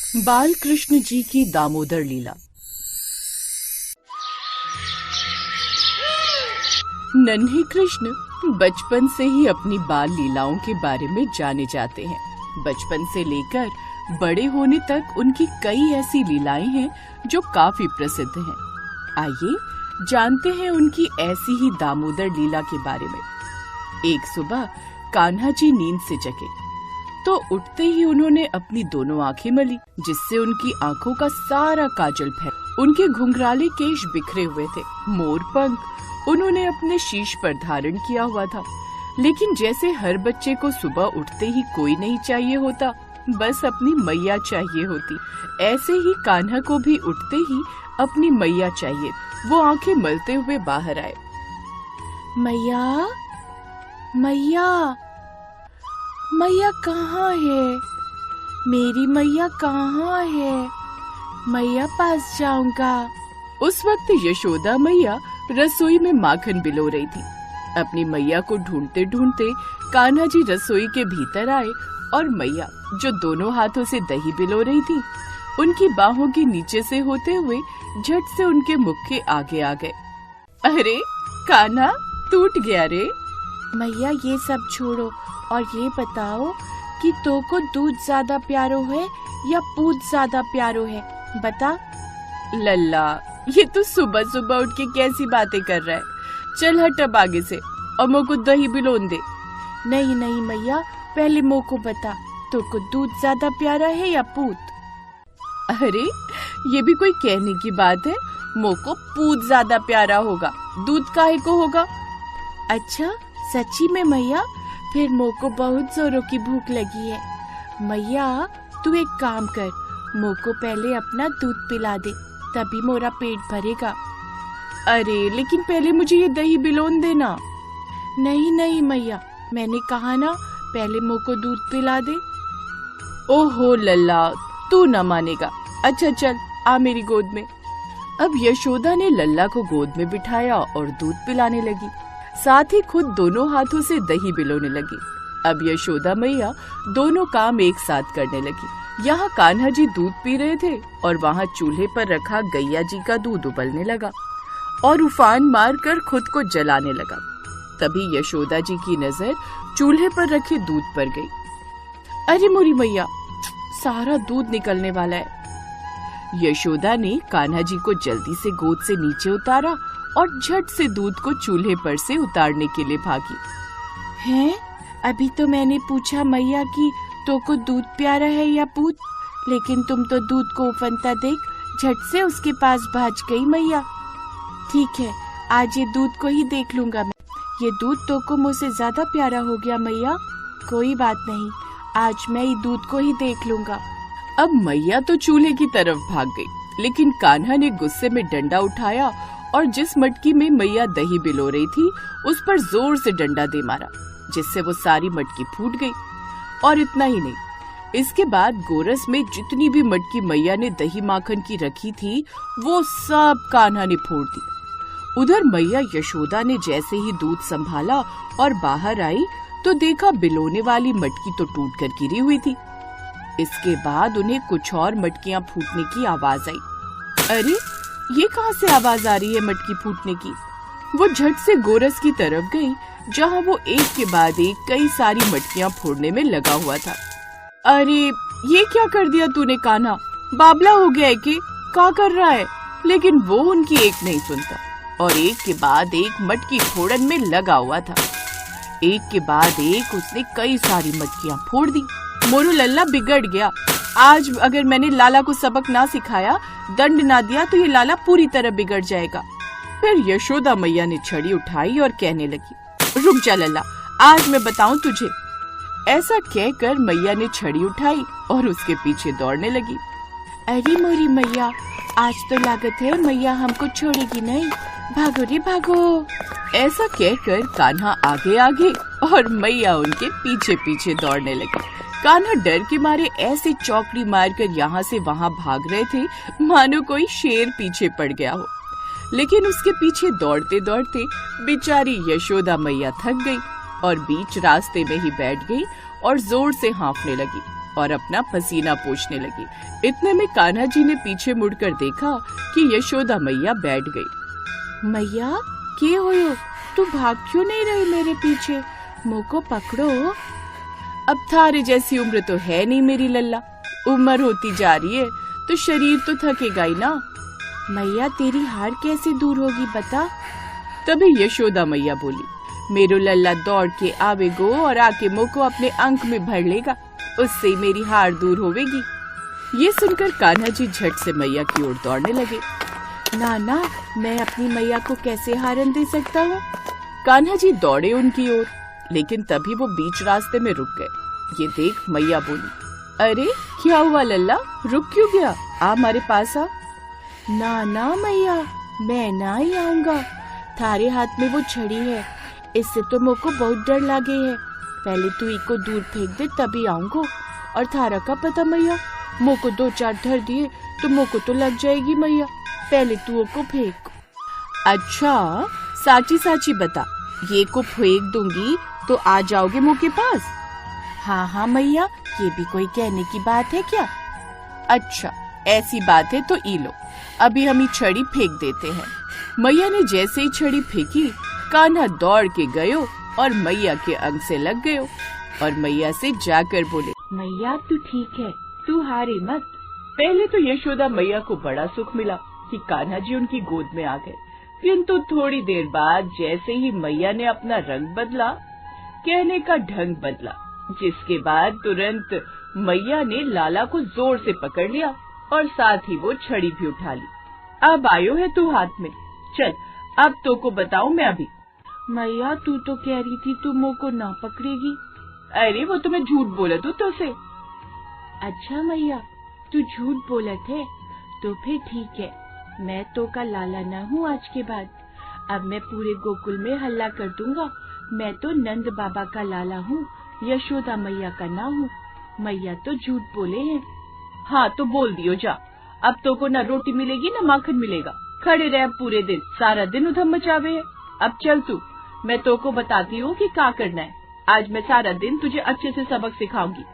बाल कृष्ण जी की दामोदर लीला। नन्हे कृष्ण बचपन से ही अपनी बाल लीलाओं के बारे में जाने जाते हैं। बचपन से लेकर बड़े होने तक उनकी कई ऐसी लीलाएं हैं जो काफी प्रसिद्ध हैं। आइए जानते हैं उनकी ऐसी ही दामोदर लीला के बारे में। एक सुबह कान्हा जी नींद से जगे तो उठते ही उन्होंने अपनी दोनों आंखें मली, जिससे उनकी आंखों का सारा काजल फैल। उनके घुंघराले केश बिखरे हुए थे। मोर पंख उन्होंने अपने शीश पर धारण किया हुआ था। लेकिन जैसे हर बच्चे को सुबह उठते ही कोई नहीं चाहिए होता, बस अपनी मैया चाहिए होती, ऐसे ही कान्हा को भी उठते ही अपनी मैया चाहिए। वो आंखें मलते हुए बाहर आए। मैया, मैया, मैया कहाँ है? मेरी मैया कहाँ है? मैया पास जाऊंगा। उस वक्त यशोदा मैया रसोई में माखन बिलो रही थी। अपनी मैया को ढूंढते ढूंढते कान्हा जी रसोई के भीतर आए और मैया, जो दोनों हाथों से दही बिलो रही थी, उनकी बाहों के नीचे से होते हुए झट से उनके मुख के आगे आ गए। अरे कान्हा, टूट गया रे। मैया ये सब छोड़ो और ये बताओ कि तो को दूध ज्यादा प्यारो है या पूत ज्यादा प्यारो है, बता। लल्ला, ये तू सुबह सुबह उठ के कैसी बातें कर रहा है? चल हट अब आगे से और मुझको दही बिलोन दे। नहीं नहीं मैया, पहले मुझ को बता, तो को दूध ज्यादा प्यारा है या पूत? अरे ये भी कोई कहने की बात है? मुझ को पूत ज्यादा प्यारा होगा, दूध काहे को होगा? अच्छा सच्ची में मैया? फिर मुझ को बहुत जोरों की भूख लगी है। मैया तू एक काम कर, मुझ को पहले अपना दूध पिला दे, तभी मोरा पेट भरेगा। अरे लेकिन पहले मुझे ये दही बिलोन देना। नहीं नहीं मैया, मैंने कहा ना, पहले मुझ को दूध पिला दे। ओहो लल्ला, तू न मानेगा। अच्छा चल आ मेरी गोद में। अब यशोदा ने लल्ला को गोद में बिठाया और दूध पिलाने लगी, साथ ही खुद दोनों हाथों से दही बिलोने लगी। अब यशोदा मैया दोनों काम एक साथ करने लगी। यहाँ कान्हा जी दूध पी रहे थे और वहाँ चूल्हे पर रखा गैया जी का दूध उबलने लगा और उफान मारकर खुद को जलाने लगा। तभी यशोदा जी की नजर चूल्हे पर रखे दूध पर गई। अरे मोरी मैया, सारा दूध निकलने वाला है। यशोदा ने कान्हा जी को जल्दी से गोद से नीचे उतारा और झट से दूध को चूल्हे पर से उतारने के लिए भागी। हैं? अभी तो मैंने पूछा मैया कि तो को दूध प्यारा है या पूत, लेकिन तुम तो दूध को उफनता देख झट से उसके पास भाग गई मैया। ठीक है, आज ये दूध को ही देख लूंगा मैं। ये दूध तो को मुझसे ज्यादा प्यारा हो गया मैया। कोई बात नहीं, आज मैं ये दूध को ही देख लूंगा। अब मैया तो चूल्हे की तरफ भाग गई, लेकिन कान्हा ने गुस्से में डंडा उठाया और जिस मटकी में मैया दही बिलो रही थी उस पर जोर से डंडा दे मारा, जिससे वो सारी मटकी फूट गई। और इतना ही नहीं, इसके बाद गोरस में जितनी भी मटकी मैया ने दही माखन की रखी थी वो सब कान्हा ने फोड़ दी। उधर मैया यशोदा ने जैसे ही दूध संभाला और बाहर आई तो देखा बिलोने वाली मटकी तो टूट कर गिरी हुई थी। इसके बाद उन्हें कुछ और मटकियां फूटने की आवाज आई। अरे ये कहाँ से आवाज आ रही है मटकी फूटने की? वो झट से गोरस की तरफ गई, जहाँ वो एक के बाद एक कई सारी मटकियां फोड़ने में लगा हुआ था। अरे ये क्या कर दिया तूने कान्हा? बाबला हो गया है कि क्या कर रहा है? लेकिन वो उनकी एक नहीं सुनता और एक के बाद एक मटकी फोड़न में लगा हुआ था। एक के बाद एक उसने कई सारी मटकियां फोड़ दी। मोरू लल्ला बिगड़ गया। आज अगर मैंने लाला को सबक ना सिखाया, दंड ना दिया, तो ये लाला पूरी तरह बिगड़ जाएगा। फिर यशोदा मैया ने छड़ी उठाई और कहने लगी, रुक जा लल्ला, आज मैं बताऊं तुझे। ऐसा कहकर मैया ने छड़ी उठाई और उसके पीछे दौड़ने लगी। अरे मोरी मैया, आज तो लागत है मैया हमको छोड़ेगी नहीं, भागो रे भागो। ऐसा कहकर कान्हा आगे आगे और मैया उनके पीछे पीछे दौड़ने लगी। कान्हा डर के मारे ऐसे चौकड़ी मारकर यहाँ से वहाँ भाग रहे थे मानो कोई शेर पीछे पड़ गया हो। लेकिन उसके पीछे दौड़ते दौड़ते बेचारी यशोदा मैया थक गई और बीच रास्ते में ही बैठ गई और जोर से हाँफने लगी और अपना पसीना पोंछने लगी। इतने में कान्हा जी ने पीछे मुड़कर देखा कि यशोदा मैया बैठ गई। मैया के होयो, तू भाग क्यों नहीं रही मेरे पीछे? मोको पकड़ो। अब थारे जैसी उम्र तो है नहीं मेरी लल्ला, उम्र होती जा रही है तो शरीर तो थकेगा ही ना। मैया तेरी हार कैसे दूर होगी बता? तभी यशोदा मैया बोली, मेरो लल्ला दौड़ के आवेगो और आके मोको अपने अंक में भर लेगा, उससे ही मेरी हार दूर होवेगी। ये सुनकर कान्हा जी झट से मैया की ओर दौड़ने लगे। ना, मैं अपनी मैया को कैसे हारन दे सकता हूँ? कान्हा जी दौड़े उनकी ओर, लेकिन तभी वो बीच रास्ते में रुक गए। ये देख मैया बोली, अरे क्या हुआ लल्ला, रुक क्यों गया? आ हमारे पास आ। ना मैया, मैं ना ही आऊंगा। थारे हाथ में वो छड़ी है, इससे तो मोको बहुत डर लागे है। पहले तू इको दूर फेंक दे तभी आऊंगो। और थारा का पता मैया, मोको 2-4 धर दिए तो मोको तो लग जाएगी मैया। पहले तू को फेंक। अच्छा, साची बता, ये को फेंक दूंगी तो आ जाओगे मुँह के पास? हाँ मैया, ये भी कोई कहने की बात है क्या? अच्छा, ऐसी बात है तो ई लो, अभी हम ही छड़ी फेंक देते हैं। मैया ने जैसे ही छड़ी फेंकी, कान्हा दौड़ के गयो और मैया के अंग से लग गयो और मैया से जाकर बोले, मैया तू ठीक है, तू हारे मत। पहले तो यशोदा मैया को बड़ा सुख मिला कि कान्हा जी उनकी गोद में आ गए, किंतु थोड़ी देर बाद जैसे ही मैया ने अपना रंग बदला, कहने का ढंग बदला, जिसके बाद तुरंत मैया ने लाला को जोर से पकड़ लिया और साथ ही वो छड़ी भी उठा ली। अब आयो है तू हाथ में, चल अब तो को बताऊं मैं अभी। मैया तू तो कह रही थी तू मुँह को ना पकड़ेगी। अरे वो तो मैं झूठ बोलत हूँ तो से। अच्छा मैया, तू झूठ बोलत है तो फिर ठीक है, मैं तो का लाला न हूँ आज के बाद। अब मैं पूरे गोकुल में हल्ला कर दूंगा, मैं तो नंद बाबा का लाला हूँ, यशोदा मैया का ना हूँ। मैया तो झूठ बोले हैं। हाँ तो बोल दियो जा, अब तो को न रोटी मिलेगी न माखन मिलेगा। खड़े रह पूरे दिन, सारा दिन उधम मचावे है। अब चल तू, मैं तो को बताती हूँ कि क्या करना है। आज मैं सारा दिन तुझे अच्छे से सबक सिखाऊंगी,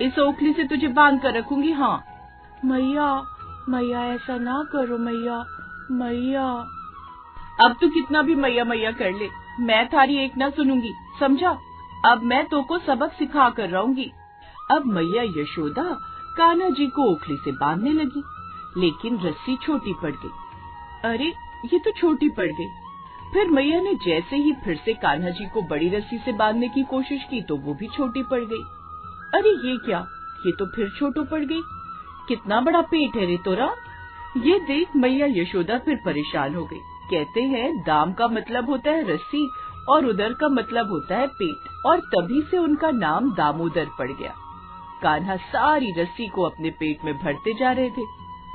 इस ओखली से तुझे बांध कर रखूंगी। हाँ मैया ऐसा ना करो मैया। अब तू कितना भी मैया कर ले, मैं थारी एक ना सुनूंगी, समझा? अब मैं तो को सबक सिखा कर रहूंगी। अब मैया यशोदा कान्हा जी को ओखली से बांधने लगी, लेकिन रस्सी छोटी पड़ गई। अरे ये तो छोटी पड़ गई। फिर मैया ने जैसे ही फिर से कान्हा जी को बड़ी रस्सी से बांधने की कोशिश की तो वो भी छोटी पड़ गई। अरे ये क्या, ये तो फिर छोटो पड़ गई। कितना बड़ा पेट है रे तोरा। ये देख मैया यशोदा फिर परेशान हो गई। कहते हैं दाम का मतलब होता है रस्सी और उदर का मतलब होता है पेट, और तभी से उनका नाम दामोदर पड़ गया। कान्हा सारी रस्सी को अपने पेट में भरते जा रहे थे।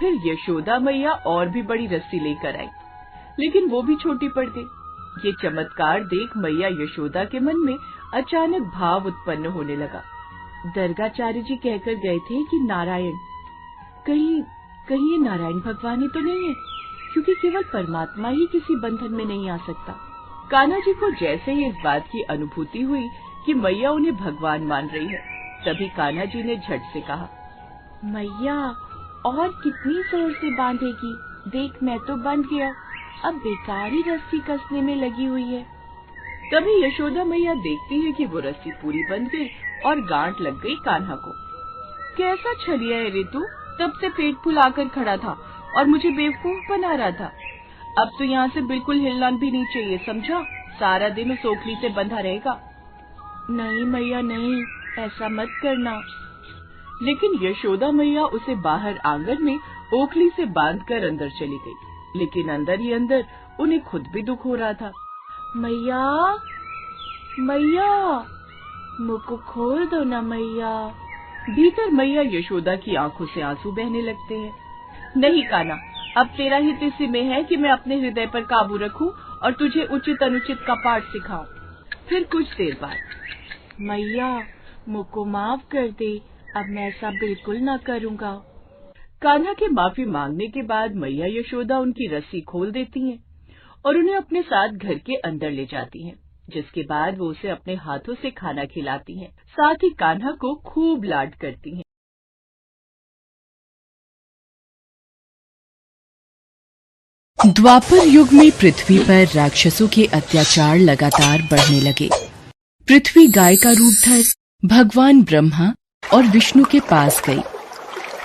फिर यशोदा मैया और भी बड़ी रस्सी लेकर आई, लेकिन वो भी छोटी पड़ गई। ये चमत्कार देख मैया यशोदा के मन में अचानक भाव उत्पन्न होने लगा। दरगाचार्य जी कहकर गए थे कि नारायण, कहीं ये नारायण भगवान ही तो नहीं है, क्योंकि केवल परमात्मा ही किसी बंधन में नहीं आ सकता। कान्हा जी को जैसे ही इस बात की अनुभूति हुई कि मैया उन्हें भगवान मान रही है, तभी कान्हा जी ने झट से कहा, मैया और कितनी जोर से बांधेगी, देख मैं तो बंध गया, अब बेकार ही रस्सी कसने में लगी हुई है। तभी यशोदा मैया देखती है कि वो रस्सी पूरी बंध गई और गांठ लग गई कान्हा को। कैसा छलिया है रे तू, तब से पेट फुलाकर खड़ा था और मुझे बेवकूफ बना रहा था। अब तो यहाँ से बिल्कुल हिलना भी नहीं चाहिए, समझा? सारा दिन उस ओखली से बंधा रहेगा। नहीं मैया नहीं, ऐसा मत करना। लेकिन यशोदा मैया उसे बाहर आंगन में ओखली से बांधकर अंदर चली गई। लेकिन अंदर ही अंदर उन्हें खुद भी दुख हो रहा था। मैया मुँह को खोल दो ना मैया। भीतर मैया यशोदा की आंखों से आंसू बहने लगते हैं। नहीं कान्हा, अब तेरा हित इसी में है कि मैं अपने हृदय पर काबू रखूं और तुझे उचित अनुचित का पाठ सिखाऊं। फिर कुछ देर बाद, मैया मुझ को माफ कर दे, अब मैं ऐसा बिल्कुल ना करूँगा। कान्हा के माफी मांगने के बाद मैया यशोदा उनकी रस्सी खोल देती हैं और उन्हें अपने साथ घर के अंदर ले जाती हैं, जिसके बाद वो उसे अपने हाथों से खाना खिलाती हैं, साथ ही कान्हा को खूब लाड करती हैं। द्वापर युग में पृथ्वी पर राक्षसों के अत्याचार लगातार बढ़ने लगे। पृथ्वी गाय का रूप धर भगवान ब्रह्मा और विष्णु के पास गई।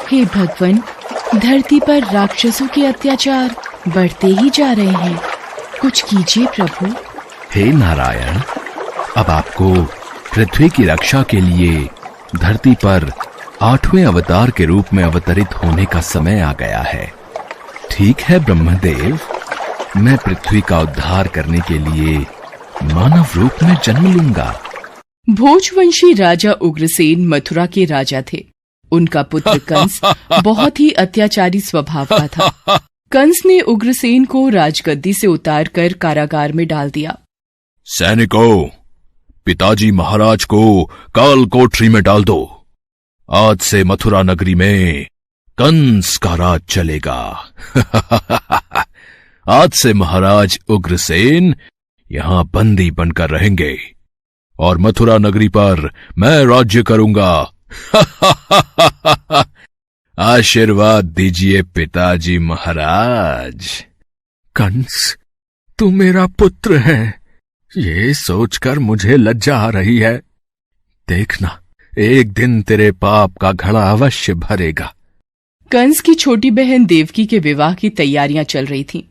हे भगवान, धरती पर राक्षसों के अत्याचार बढ़ते ही जा रहे हैं, कुछ कीजिए प्रभु। हे नारायण, अब आपको पृथ्वी की रक्षा के लिए धरती पर 8वें अवतार के रूप में अवतरित होने का समय आ गया है। ठीक है ब्रह्मदेव, मैं पृथ्वी का उद्धार करने के लिए मानव रूप में जन्म लूंगा। भोजवंशी राजा उग्रसेन मथुरा के राजा थे। उनका पुत्र कंस बहुत ही अत्याचारी स्वभाव का था। कंस ने उग्रसेन को राजगद्दी से उतारकर कारागार में डाल दिया। सैनिकों, पिताजी महाराज को काल कोठरी में डाल दो। आज से मथुरा नगरी में कंस का राज चलेगा। आज से महाराज उग्रसेन यहां बंदी बनकर रहेंगे और मथुरा नगरी पर मैं राज्य करूंगा। आशीर्वाद दीजिए पिताजी महाराज। कंस, तू मेरा पुत्र है, ये सोचकर मुझे लज्जा आ रही है। देखना, एक दिन तेरे पाप का घड़ा अवश्य भरेगा। कंस की छोटी बहन देवकी के विवाह की तैयारियां चल रही थीं।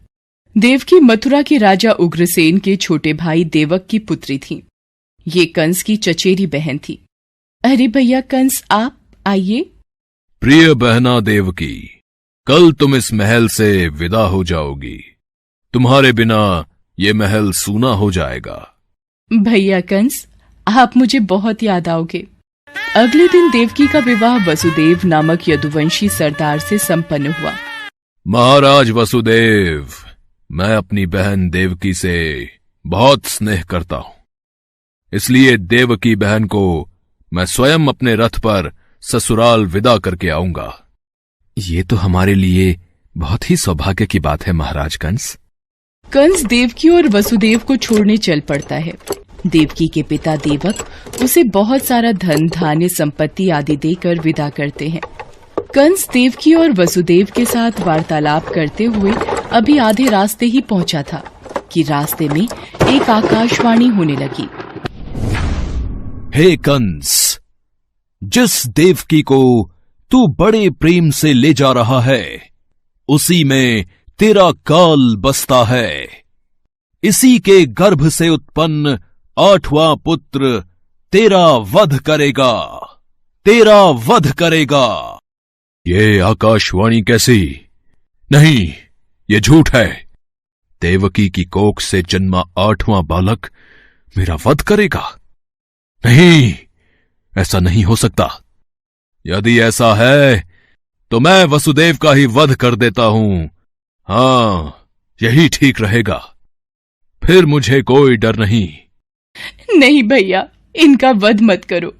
देवकी मथुरा के राजा उग्रसेन के छोटे भाई देवक की पुत्री थी। ये कंस की चचेरी बहन थी। अरे भैया कंस, आप आइए। प्रिय बहना देवकी, कल तुम इस महल से विदा हो जाओगी। तुम्हारे बिना ये महल सूना हो जाएगा। भैया कंस, आप मुझे बहुत याद आओगे। अगले दिन देवकी का विवाह वसुदेव नामक यदुवंशी सरदार से संपन्न हुआ। महाराज वसुदेव, मैं अपनी बहन देवकी से बहुत स्नेह करता हूं, इसलिए देवकी बहन को मैं स्वयं अपने रथ पर ससुराल विदा करके आऊंगा। ये तो हमारे लिए बहुत ही सौभाग्य की बात है महाराज कंस। कंस देवकी और वसुदेव को छोड़ने चल पड़ता है। देवकी के पिता देवक उसे बहुत सारा धन धान्य संपत्ति आदि देकर विदा करते हैं। कंस देवकी और वसुदेव के साथ वार्तालाप करते हुए अभी आधे रास्ते ही पहुंचा था कि रास्ते में एक आकाशवाणी होने लगी। हे कंस, जिस देवकी को तू बड़े प्रेम से ले जा रहा है, उसी में तेरा काल बसता है। इसी के गर्भ से उत्पन्न 8वां पुत्र तेरा वध करेगा, तेरा वध करेगा। ये आकाशवाणी कैसी? नहीं, ये झूठ है। देवकी की कोख से जन्मा 8वां बालक मेरा वध करेगा? नहीं, ऐसा नहीं हो सकता। यदि ऐसा है तो मैं वसुदेव का ही वध कर देता हूं। हाँ, यही ठीक रहेगा। फिर मुझे कोई डर नहीं। नहीं भैया, इनका वध मत करो।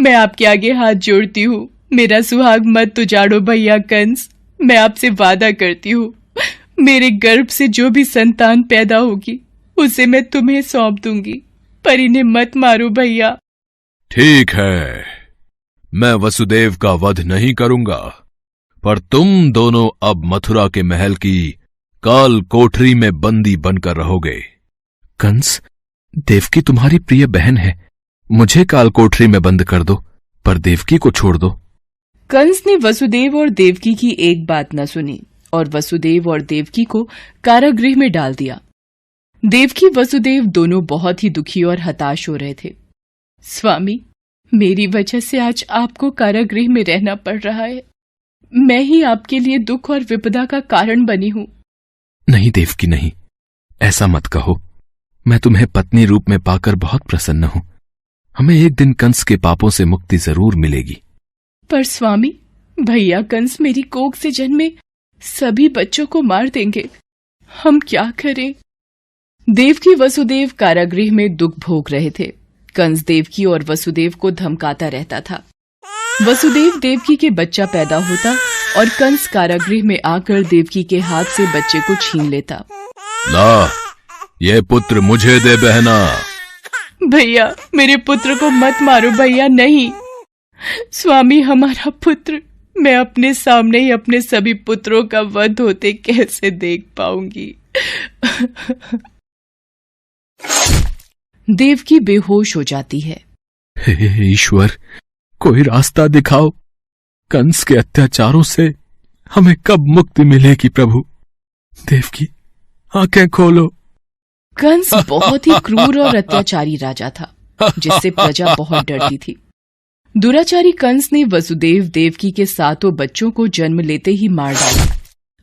मैं आपके आगे हाथ जोड़ती हूँ। मेरा सुहाग मत उजाड़ो भैया कंस। मैं आपसे वादा करती हूँ, मेरे गर्भ से जो भी संतान पैदा होगी उसे मैं तुम्हें सौंप दूंगी, पर इन्हें मत मारो भैया। ठीक है, मैं वसुदेव का वध नहीं करूंगा, पर तुम दोनों अब मथुरा के महल की काल कोठरी में बंदी बनकर रहोगे। कंस, देवकी तुम्हारी प्रिय बहन है, मुझे काल कोठरी में बंद कर दो, पर देवकी को छोड़ दो। कंस ने वसुदेव और देवकी की एक बात न सुनी और वसुदेव और देवकी को कारागृह में डाल दिया। देवकी वसुदेव दोनों बहुत ही दुखी और हताश हो रहे थे। स्वामी, मेरी वजह से आज आपको कारागृह में रहना पड़ रहा है। मैं ही आपके लिए दुख और विपदा का कारण बनी हूँ। नहीं देवकी, नहीं, ऐसा मत कहो। मैं तुम्हें पत्नी रूप में पाकर बहुत प्रसन्न हूं। हमें एक दिन कंस के पापों से मुक्ति जरूर मिलेगी। पर स्वामी, भैया कंस मेरी कोख से जन्मे सभी बच्चों को मार देंगे। हम क्या करें? देवकी वसुदेव कारागृह में दुख भोग रहे थे। कंस देवकी और वसुदेव को धमकाता रहता था। वसुदेव देवकी के बच्चा पैदा होता और कंस कारागृह में आकर देवकी के हाथ से बच्चे को छीन लेता। ला, ये पुत्र मुझे दे बहना। भैया, मेरे पुत्र को मत मारो भैया। नहीं स्वामी, हमारा पुत्र मैं अपने सामने ही अपने सभी पुत्रों का वध होते कैसे देख पाऊंगी। देवकी बेहोश हो जाती है। हे ईश्वर, कोई रास्ता दिखाओ। कंस के अत्याचारों से हमें कब मुक्ति मिलेगी प्रभु। देवकी, आंखें खोलो। कंस बहुत ही क्रूर और अत्याचारी राजा था, जिससे प्रजा बहुत डरती थी। दुराचारी कंस ने वसुदेव देवकी के 7 बच्चों को जन्म लेते ही मार डाला।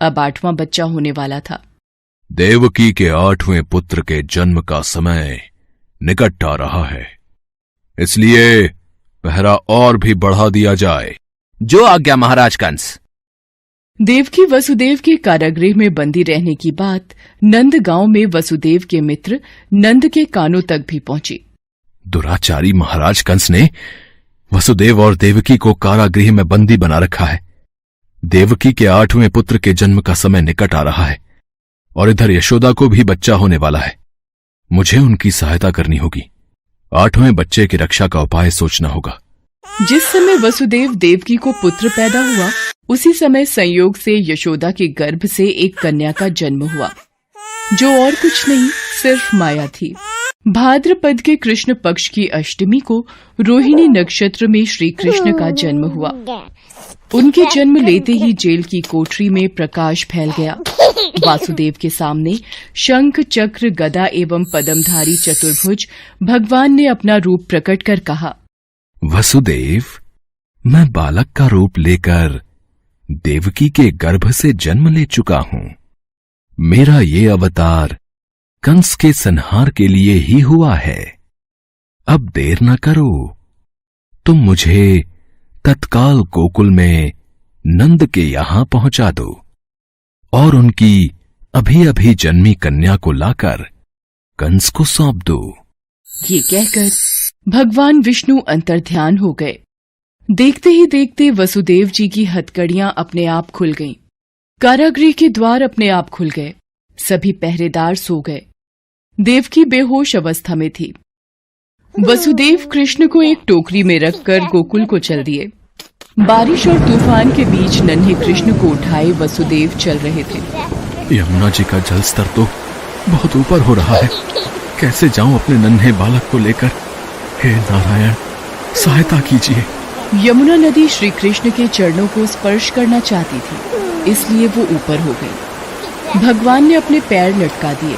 अब 8वां बच्चा होने वाला था। देवकी के 8वें पुत्र के जन्म का समय निकट आ रहा है, इसलिए पहरा और भी बढ़ा दिया जाए। जो आज्ञा महाराज कंस। देवकी वसुदेव के कारागृह में बंदी रहने की बात नंद गांव में वसुदेव के मित्र नंद के कानों तक भी पहुंची। दुराचारी महाराज कंस ने वसुदेव और देवकी को कारागृह में बंदी बना रखा है। देवकी के 8वें पुत्र के जन्म का समय निकट आ रहा है और इधर यशोदा को भी बच्चा होने वाला है। मुझे उनकी सहायता करनी होगी। 8वें बच्चे की रक्षा का उपाय सोचना होगा। जिस समय वसुदेव देवकी को पुत्र पैदा हुआ, उसी समय संयोग से यशोदा के गर्भ से एक कन्या का जन्म हुआ, जो और कुछ नहीं सिर्फ माया थी। भाद्रपद के कृष्ण पक्ष की अष्टमी को रोहिणी नक्षत्र में श्री कृष्ण का जन्म हुआ। उनके जन्म लेते ही जेल की कोठरी में प्रकाश फैल गया। वासुदेव के सामने शंख चक्र गदा एवं पद्मधारी चतुर्भुज भगवान ने अपना रूप प्रकट कर कहा, वसुदेव, मैं बालक का रूप लेकर देवकी के गर्भ से जन्म ले चुका हूं। मेरा ये अवतार कंस के संहार के लिए ही हुआ है। अब देर न करो, तुम मुझे तत्काल गोकुल में नंद के यहां पहुंचा दो और उनकी अभी अभी जन्मी कन्या को लाकर कंस को सौंप दो। ये कहकर भगवान विष्णु अंतर्ध्यान हो गए। देखते ही देखते वसुदेव जी की हथकड़ियां अपने आप खुल गईं। कारागृह के द्वार अपने आप खुल गए। सभी पहरेदार सो गए। देवकी बेहोश अवस्था में थी। वसुदेव कृष्ण को एक टोकरी में रखकर गोकुल को चल दिए। बारिश और तूफान के बीच नन्हे कृष्ण को उठाए वसुदेव चल रहे थे। यमुना जी का जल स्तर तो बहुत ऊपर हो रहा है। कैसे जाऊं अपने नन्हे बालक को लेकर। हे नारायण, सहायता कीजिए। यमुना नदी श्री कृष्ण के चरणों को स्पर्श करना चाहती थी, इसलिए वो ऊपर हो गई। भगवान ने अपने पैर लटका दिए।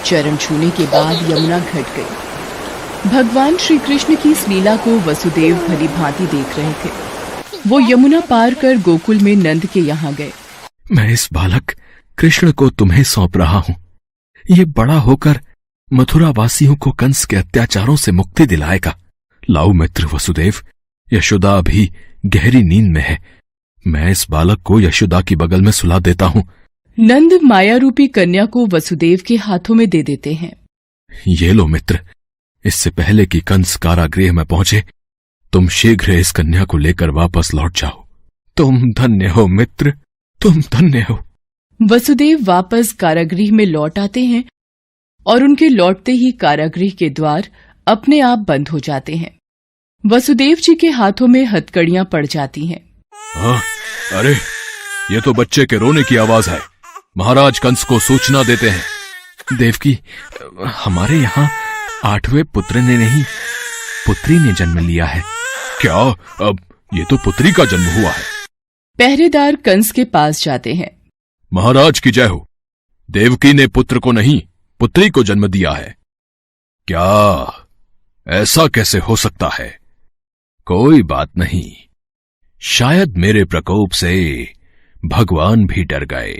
चरण छूने के बाद यमुना घट गई। भगवान श्री कृष्ण की इस लीला को वसुदेव भली भांति देख रहे थे। वो यमुना पार कर गोकुल में नंद के यहाँ गए। मैं इस बालक कृष्ण को तुम्हें सौंप रहा हूं। ये बड़ा होकर मथुरा वासियों को कंस के अत्याचारों से मुक्ति दिलाएगा। लाओ मित्र वसुदेव, यशोदा अभी गहरी नींद में है। मैं इस बालक को यशोदा की बगल में सुला देता हूं। नंद माया रूपी कन्या को वसुदेव के हाथों में दे देते हैं। ये लो मित्र, इससे पहले कि कंस कारागृह में पहुंचे, तुम शीघ्र इस कन्या को लेकर वापस लौट जाओ। तुम धन्य हो मित्र, तुम धन्य हो। वसुदेव वापस कारागृह में लौट आते हैं और उनके लौटते ही कारागृह के द्वार अपने आप बंद हो जाते हैं। वसुदेव जी के हाथों में हथकड़ियां पड़ जाती हैं। हाँ, अरे ये तो बच्चे के रोने की आवाज है। महाराज कंस को सूचना देते हैं। देवकी, हमारे यहाँ 8वें पुत्र ने नहीं, पुत्री ने जन्म लिया है। क्या? अब ये तो पुत्री का जन्म हुआ है। पहरेदार कंस के पास जाते हैं। महाराज की जय हो। देवकी ने पुत्र को नहीं, पुत्री को जन्म दिया है। क्या? ऐसा कैसे हो सकता है? कोई बात नहीं, शायद मेरे प्रकोप से भगवान भी डर गए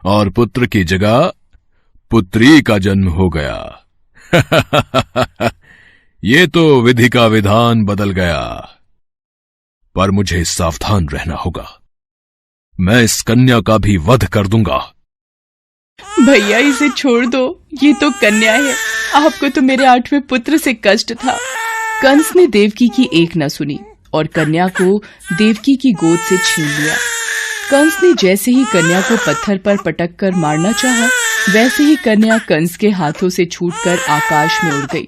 और पुत्र की जगह पुत्री का जन्म हो गया। ये तो विधि का विधान बदल गया, पर मुझे सावधान रहना होगा। मैं इस कन्या का भी वध कर दूंगा। भैया, इसे छोड़ दो, ये तो कन्या है। आपको तो मेरे 8वें पुत्र से कष्ट था। कंस ने देवकी की एक न सुनी और कन्या को देवकी की गोद से छीन लिया। कंस ने जैसे ही कन्या को पत्थर पर पटक कर मारना चाहा, वैसे ही कन्या कंस के हाथों से छूटकर आकाश में उड़ गई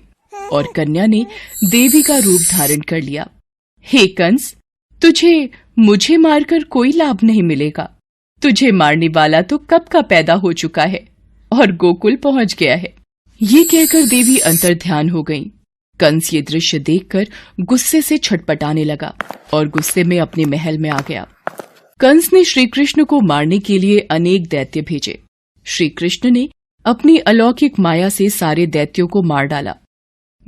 और कन्या ने देवी का रूप धारण कर लिया। हे कंस, तुझे मुझे मारकर कोई लाभ नहीं मिलेगा। तुझे मारने वाला तो कब का पैदा हो चुका है और गोकुल पहुंच गया है। ये कहकर देवी अंतर्ध्यान हो गईं। कंस ये दृश्य देखकर गुस्से से छटपटाने लगा और गुस्से में अपने महल में आ गया। कंस ने श्री कृष्ण को मारने के लिए अनेक दैत्य भेजे। श्री कृष्ण ने अपनी अलौकिक माया से सारे दैत्यों को मार डाला।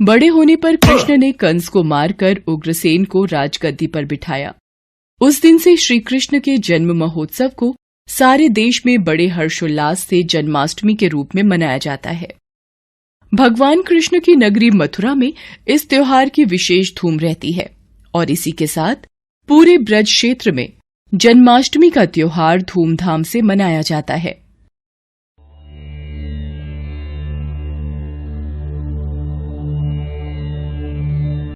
बड़े होने पर कृष्ण ने कंस को मारकर उग्रसेन को राजगद्दी पर बिठाया। उस दिन से श्री कृष्ण के जन्म महोत्सव को सारे देश में बड़े हर्षोल्लास से जन्माष्टमी के रूप में मनाया जाता है। भगवान कृष्ण की नगरी मथुरा में इस त्योहार की विशेष धूम रहती है और इसी के साथ पूरे ब्रज क्षेत्र में जन्माष्टमी का त्योहार धूमधाम से मनाया जाता है।